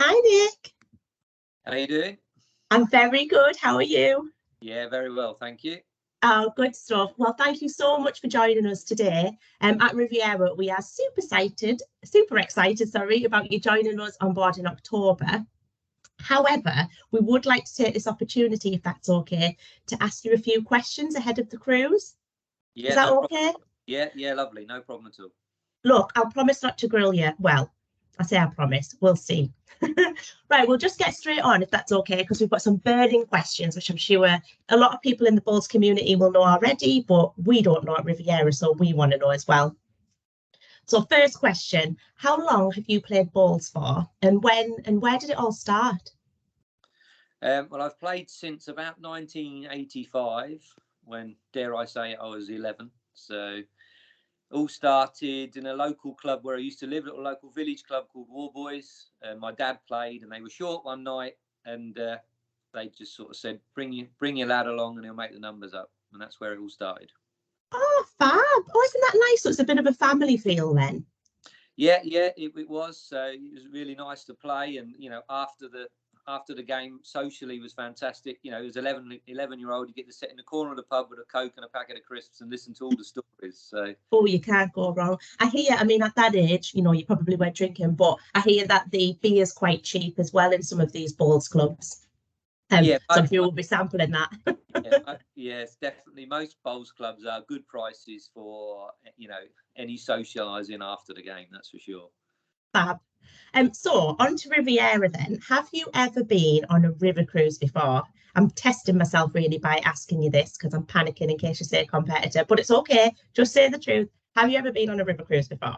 Hi, Nick. How are you doing? I'm very good. How are you? Yeah, very well, thank you. Oh, good stuff. Well, thank you so much for joining us today. At Riviera, we are super excited, sorry, about you joining us on board in October. However, we would like to take this opportunity, if that's okay, to ask you a few questions ahead of the cruise. Yeah, Is that no okay? problem. Yeah, lovely. No problem at all. Look, I'll promise not to grill you. Well, I say I promise. We'll see. Right, we'll just get straight on if that's okay, because we've got some burning questions, which I'm sure a lot of people in the Bowls community will know already, but we don't know at Riviera, so we want to know as well. So first question, how long have you played bowls for, and when and where did it all start? Well, I've played since about 1985, when, dare I say it, I was 11. So all started in a local club where I used to live, a little local village club called War Boys. My dad played, and they were short one night, and they just sort of said, bring your lad along and he'll make the numbers up. And that's where it all started. Oh, fab. Oh, isn't that nice? So it's a bit of a family feel then. Yeah, it was. So it was really nice to play, and after the game, socially was fantastic. You know, as 11-year-old, you get to sit in the corner of the pub with a Coke and a packet of crisps and listen to all the stories. So Oh, you can't go wrong. I hear, I mean, at that age, you probably weren't drinking, but I hear that the beer is quite cheap as well in some of these bowls clubs. yeah, So if you will be sampling that. yes, definitely. Most bowls clubs are good prices for any socialising after the game. That's for sure. Fab. So on to Riviera then. Have you ever been on a river cruise before? I'm testing myself really by asking you this because I'm panicking in case you say competitor, but it's okay. Just say the truth. Have you ever been on a river cruise before?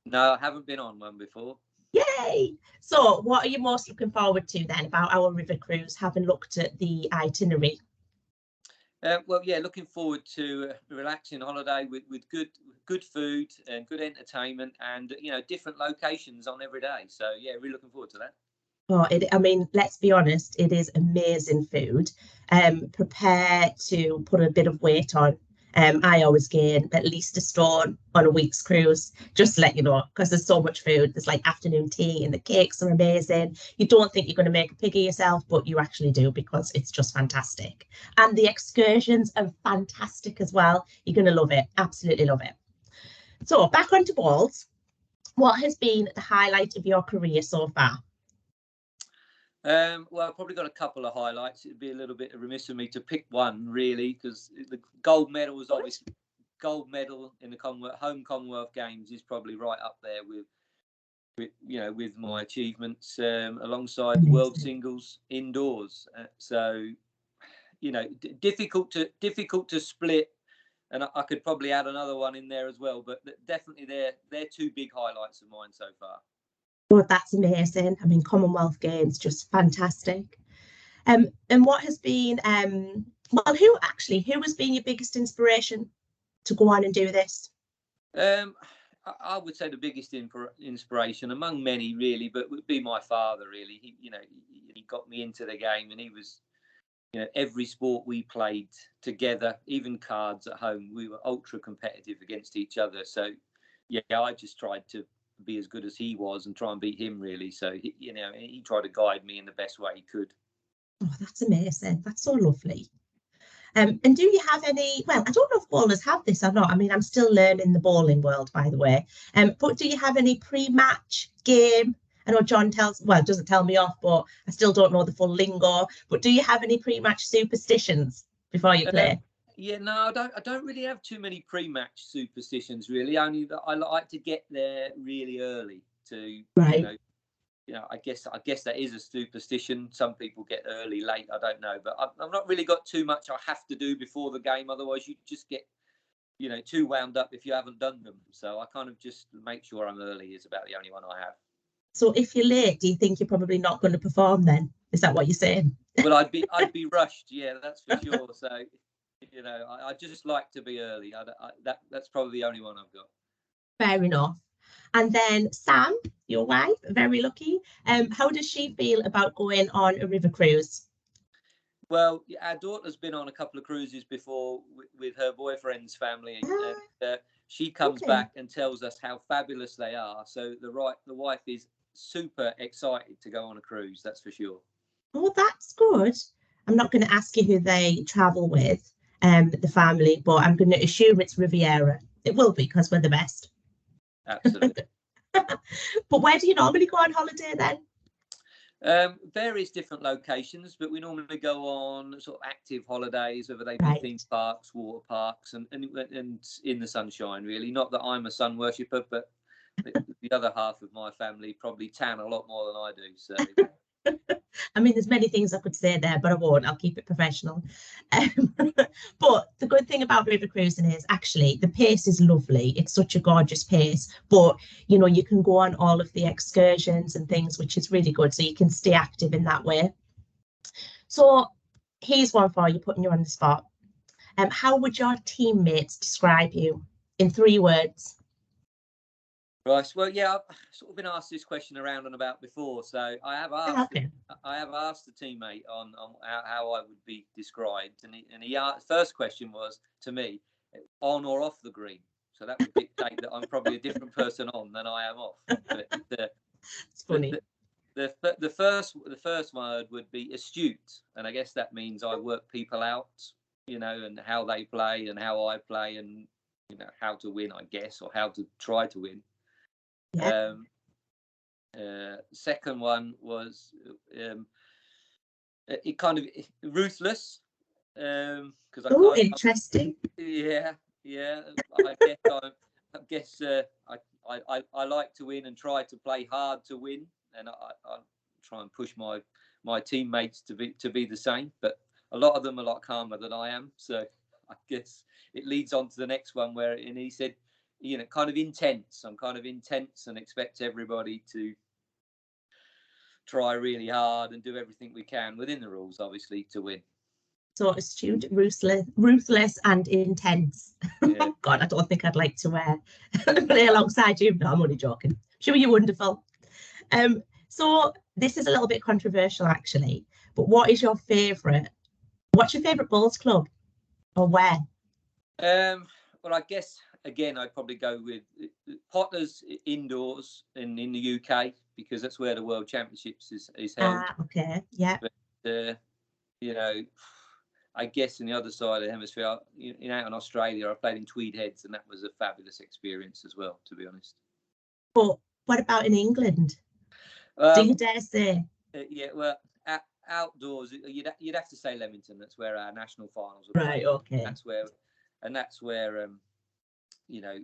No, I haven't been on one before. Yay! So what are you most looking forward to then about our river cruise, having looked at the itinerary? Well, yeah, looking forward to a relaxing holiday with good food and good entertainment, and different locations on every day. So yeah, really looking forward to that. Oh, I mean, let's be honest, it is amazing food. Prepare to put a bit of weight on. I always gain at least a stone on a week's cruise, just to let you know, because there's so much food. There's like afternoon tea and the cakes are amazing. You don't think you're going to make a pig of yourself, but you actually do because it's just fantastic. And the excursions are fantastic as well. You're going to love it. Absolutely love it. So back onto balls. What has been the highlight of your career so far? Well, I've probably got a couple of highlights. It'd be a little bit remiss of me to pick one, really, because the gold medal was obviously gold medal in the home Commonwealth Games is probably right up there with my achievements, alongside the World Singles indoors. So difficult to split, and I could probably add another one in there as well. But definitely, they're two big highlights of mine so far. Oh, that's amazing. I mean, Commonwealth Games, just fantastic. And what has been, well, who has been your biggest inspiration to go on and do this? I would say the biggest inspiration among many, really, but would be my father. Really, he got me into the game, and he was, every sport we played together, even cards at home, we were ultra competitive against each other. So, yeah, I just tried to be as good as he was and try and beat him, really. So he tried to guide me in the best way he could. Oh, that's amazing. That's so lovely. And do you have any, well, I don't know if bowlers have this or not. I mean, I'm still learning the bowling world, by the way. But do you have any pre-match game? I know John doesn't tell me off, but I still don't know the full lingo. But do you have any pre-match superstitions before you play? Yeah, no, I don't really have too many pre-match superstitions, really. Only that I like to get there really early to, right. I guess that is a superstition. Some people get early, late, I don't know. But I've not really got too much I have to do before the game. Otherwise, you just get, too wound up if you haven't done them. So I kind of just make sure I'm early is about the only one I have. So if you're late, do you think you're probably not going to perform then? Is that what you're saying? Well, I'd be rushed. Yeah, that's for sure. So, I just like to be early. That's probably the only one I've got. Fair enough. And then Sam, your wife, very lucky. How does she feel about going on a river cruise? Well, our daughter's been on a couple of cruises before with her boyfriend's family, and she comes back and tells us how fabulous they are. So the wife is super excited to go on a cruise. That's for sure. Oh, that's good. I'm not going to ask you who they travel with, the family, but I'm going to assume it's Riviera. It will be because we're the best. Absolutely. But where do you normally go on holiday then? Various different locations, but we normally go on sort of active holidays, whether they be Right. theme parks, water parks, and in the sunshine. Really, not that I'm a sun worshipper, but the other half of my family probably tan a lot more than I do. So, I mean, there's many things I could say there, but I won't. I'll keep it professional. But the good thing about river cruising is actually the pace is lovely. It's such a gorgeous pace, but you know, you can go on all of the excursions and things, which is really good. So you can stay active in that way. So here's one for you, putting you on the spot. How would your teammates describe you in 3 words? right. Well, yeah, I've sort of been asked this question around and about before, so I have asked. Okay. I have asked the teammate on how I would be described, and he first question was to me, on or off the green. So that would dictate that I'm probably a different person on than I am off. But It's funny. the first word would be astute, and I guess that means I work people out, you know, and how they play and how I play, and you know how to win, I guess, or how to try to win. Yeah. Second one was it kind of ruthless, because Oh, interesting. yeah. I guess I like to win and try to play hard to win, and I try and push my teammates to be the same. But a lot of them are a lot calmer than I am, so I guess it leads on to the next one and he said, you know, kind of intense. I'm kind of intense and expect everybody to try really hard and do everything we can within the rules, obviously, to win. So astute, ruthless, and intense. Yeah. God, I don't think I'd like to play alongside you. No, I'm only joking. Sure, you're wonderful. So this is a little bit controversial, actually. But what's your favourite bowls club, or where? Well, I guess again I'd probably go with Potter's indoors in the UK, because that's where the World Championships is held. Okay, yeah. But you know, I guess in the other side of the hemisphere, out in Australia, I played in Tweed Heads, and that was a fabulous experience as well, to be honest. But what about in England? Do you dare say? Yeah, well, outdoors, you'd have to say Leamington. That's where our national finals are Right. played. Okay. That's where you know,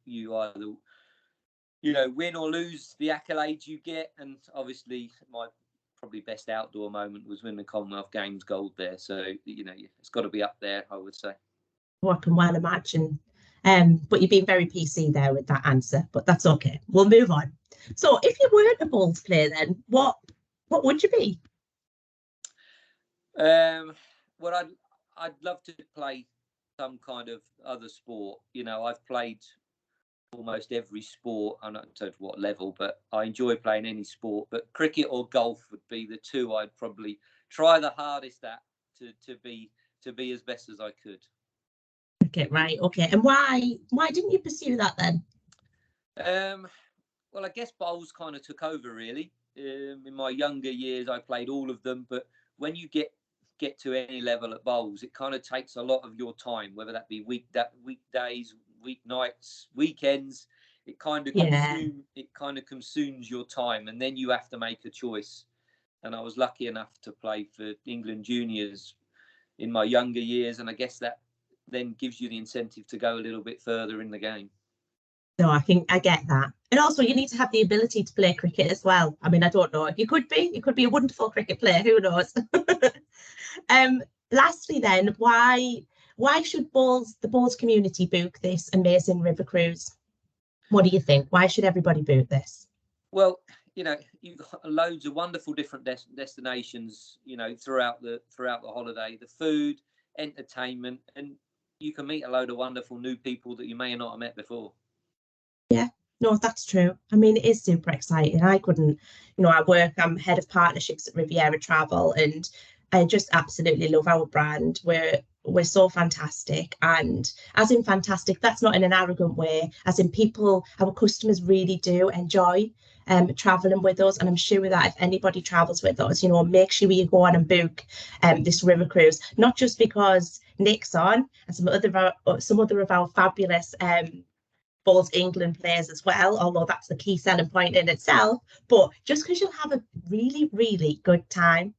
you either win or lose the accolades you get, and obviously my probably best outdoor moment was winning the Commonwealth Games gold there. So you know, it's got to be up there, I would say. Oh, I can well imagine. But you've been very PC there with that answer, but that's okay. We'll move on. So if you weren't a bowls player, then what would you be? Well, I'd love to play some kind of other sport. You know, I've played almost every sport. I'm not sure what level, but I enjoy playing any sport. But cricket or golf would be the two I'd probably try the hardest at to be as best as I could. Okay, right. Okay, and why didn't you pursue that then? Well, I guess bowls kind of took over really. In my younger years, I played all of them, but when you get to any level at bowls, it kind of takes a lot of your time, whether that be weekdays, weeknights, weekends. It kind of consumes your time, and then you have to make a choice. And I was lucky enough to play for England juniors in my younger years, and I guess that then gives you the incentive to go a little bit further in the game. No, I think I get that. And also you need to have the ability to play cricket as well. I mean, I don't know. You could be a wonderful cricket player, who knows? Lastly then, why should the bowls community book this amazing river cruise? What do you think? Why should everybody book this? Well, you know, you've got loads of wonderful different destinations, you know, throughout the holiday, the food, entertainment, and you can meet a load of wonderful new people that you may not have met before. Yeah, no, that's true. I mean, it is super exciting. I'm head of partnerships at Riviera Travel, and I just absolutely love our brand. We're we're so fantastic. And as in fantastic, that's not in an arrogant way, as in people, our customers really do enjoy traveling with us. And I'm sure that if anybody travels with us, you know, make sure you go on and book this river cruise, not just because Nick's on and some other of our fabulous Bowls England players as well, although that's the key selling point in itself, but just because you'll have a really, really good time.